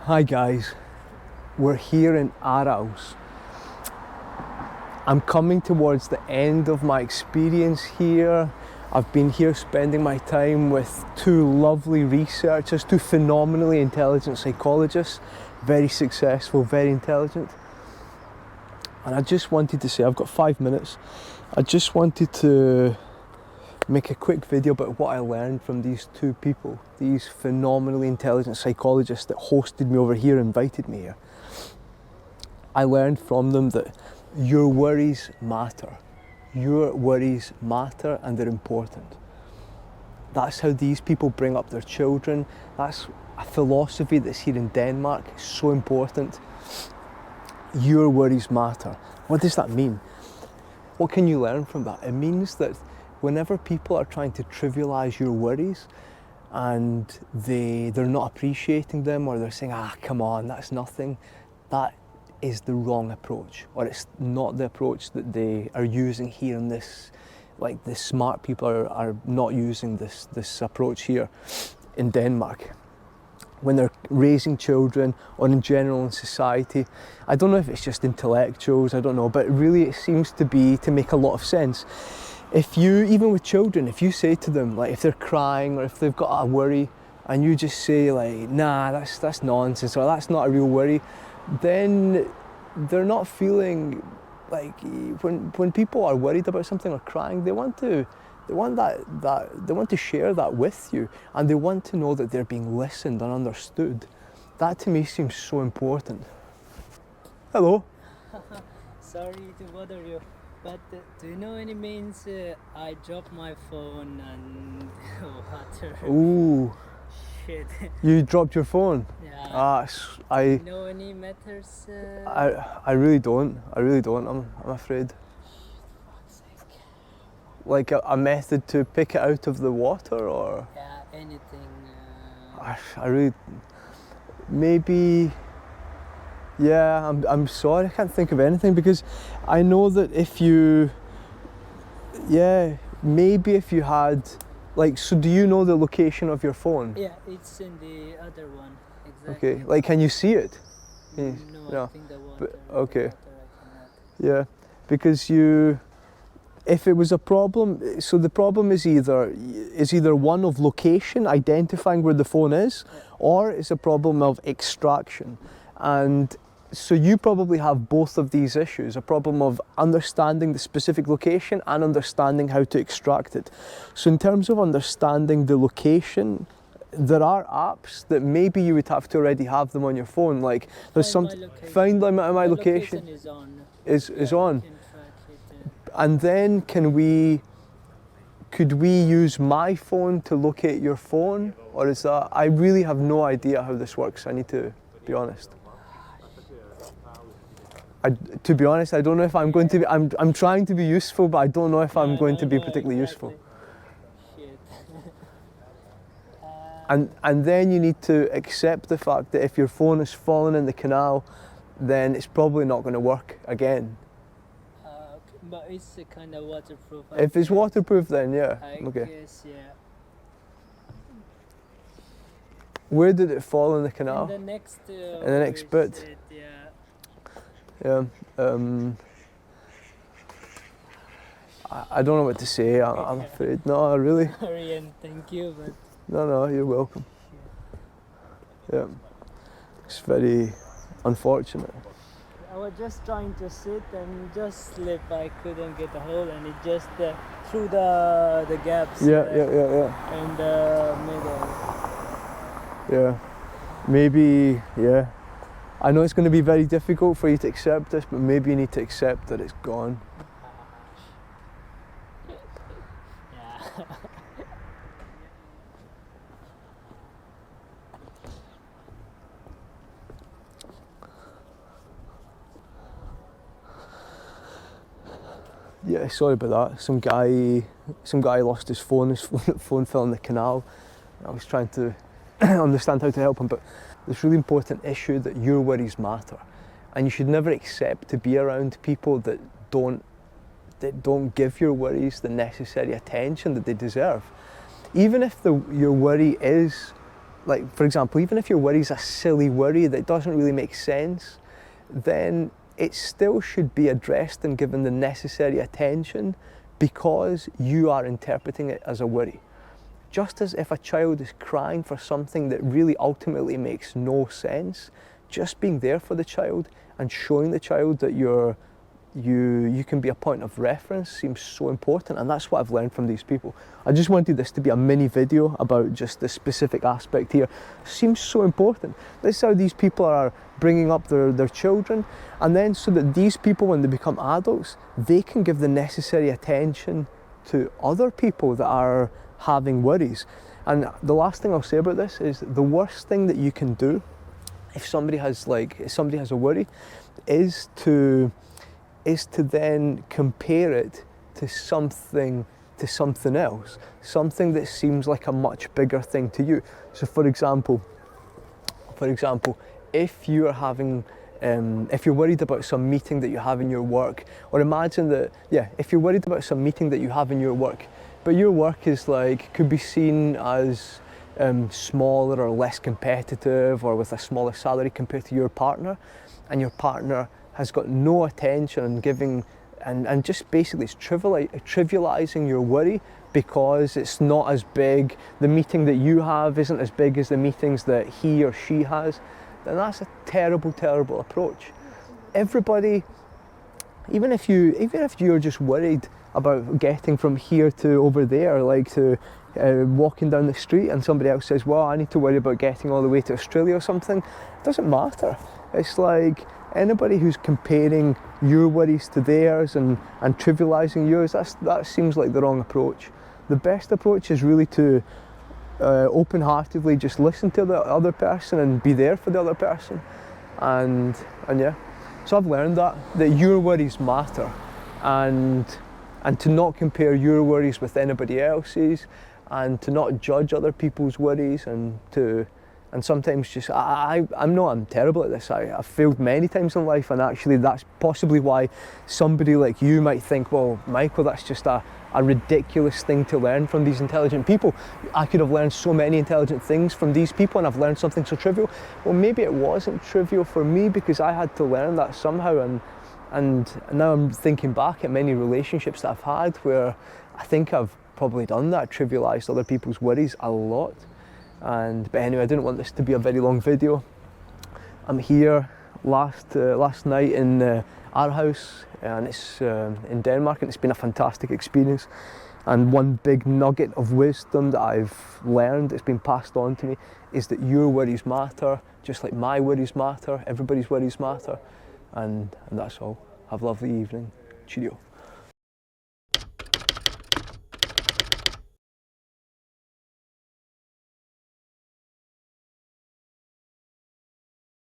Hi guys, we're here in Aarhus. I'm coming towards the end of my experience here. I've been here spending my time with two lovely researchers, two phenomenally intelligent psychologists, very successful, very intelligent. And I just wanted to say, I've got 5 minutes, I just wanted to make a quick video about what I learned from these two people, these phenomenally intelligent psychologists that hosted me over here, invited me here. I learned from them that your worries matter. Your worries matter and they're important. That's how these people bring up their children. That's a philosophy that's here in Denmark. It's so important. Your worries matter. What does that mean? What can you learn from that? It means that whenever people are trying to trivialize your worries and they're not appreciating them, or they're saying, come on, that's nothing, that is the wrong approach, or it's not the approach that they are using here in this, like the smart people are not using this approach here in Denmark. When they're raising children, or in general in society, I don't know if it's just intellectuals, I don't know, but really it seems to make a lot of sense. If you, even with children, if you say to them, like if they're crying or if they've got a worry, and you just say like, nah, that's nonsense, or that's not a real worry, then they're not feeling like, when people are worried about something or crying, they want to share that with you, and they want to know that they're being listened and understood. That to me seems so important. Hello. Sorry to bother you, but do you know any means I dropped my phone and water? Ooh. Shit. You dropped your phone? Yeah. I know any methods? I really don't. I'm afraid. Fuck's sake. Like a method to pick it out of the water, or? Yeah, anything. I really, maybe. Yeah, I'm sorry, I can't think of anything, because I know that if you, maybe if you had, like, so do you know the location of your phone? Yeah, it's in the other one. Exactly. Okay, like, can you see it? No, No. I think the water. Okay. The water I cannot. Yeah, because if it was a problem, so the problem is either one of location, identifying where the phone is, Yeah. or it's a problem of extraction. And so you probably have both of these issues, a problem of understanding the specific location and understanding how to extract it. So in terms of understanding the location, there are apps that maybe you would have to already have them on your phone. Like there's Find my location is on. is on. You can track it, And then could we use my phone to locate your phone? Or is that, I really have no idea how this works, I need to be honest. To be honest, I don't know if I'm going to be, I'm trying to be useful, but I don't know if I'm going to be particularly useful. Shit. And then you need to accept the fact that if your phone has fallen in the canal, then it's probably not going to work again. But it's kind of waterproof. If it's waterproof, then yeah. I Okay. guess, yeah. Where did it fall in the canal? In the next bit. Yeah. Yeah. I don't know what to say. I'm afraid. No, really. Sorry and thank you, but No, you're welcome. Yeah. It's very unfortunate. I was just trying to sit and just slip. I couldn't get a hold, and it just through the gaps. Yeah. In the middle. Yeah. Maybe, yeah. I know it's going to be very difficult for you to accept this, but maybe you need to accept that it's gone. Yeah. Yeah, sorry about that. Some guy lost his phone. His phone fell in the canal. I was trying to understand how to help him, but this really important issue that your worries matter, and you should never accept to be around people that don't give your worries the necessary attention that they deserve. Even if your worry is like for example, even if your worry is a silly worry that doesn't really make sense, then it still should be addressed and given the necessary attention because you are interpreting it as a worry. Just as if a child is crying for something that really ultimately makes no sense, just being there for the child and showing the child that you can be a point of reference seems so important, and that's what I've learned from these people. I just wanted this to be a mini video about just this specific aspect here. It seems so important. This is how these people are bringing up their children, and then so that these people, when they become adults, they can give the necessary attention to other people that are having worries. And the last thing I'll say about this is the worst thing that you can do if somebody has a worry is to then compare it to something else, something that seems like a much bigger thing to you. So for example, if you're worried about some meeting that you have in your work, or imagine that, if you're worried about some meeting that you have in your work, but your work is could be seen as smaller or less competitive or with a smaller salary compared to your partner, and your partner has got no attention and giving and just basically it's trivializing your worry because it's not as big, the meeting that you have isn't as big as the meetings that he or she has, then that's a terrible, terrible approach. Everybody, even if you're just worried about getting from here to over there, like to walking down the street, and somebody else says, well, I need to worry about getting all the way to Australia or something, it doesn't matter. It's like anybody who's comparing your worries to theirs and trivializing yours, that seems like the wrong approach. The best approach is really to open-heartedly just listen to the other person and be there for the other person. And yeah, so I've learned that your worries matter, and to not compare your worries with anybody else's, and to not judge other people's worries, and sometimes just, I'm terrible at this. I've failed many times in life, and actually that's possibly why somebody like you might think, well, Michael, that's just a ridiculous thing to learn from these intelligent people. I could have learned so many intelligent things from these people, and I've learned something so trivial. Well, maybe it wasn't trivial for me because I had to learn that somehow, and now I'm thinking back at many relationships that I've had where I think I've probably done that, trivialized other people's worries a lot. But anyway, I didn't want this to be a very long video. I'm here last night in our house, and it's in Denmark, and it's been a fantastic experience. And one big nugget of wisdom that I've learned, it's been passed on to me, is that your worries matter, just like my worries matter, everybody's worries matter, and that's all. Have a lovely evening. Cheerio.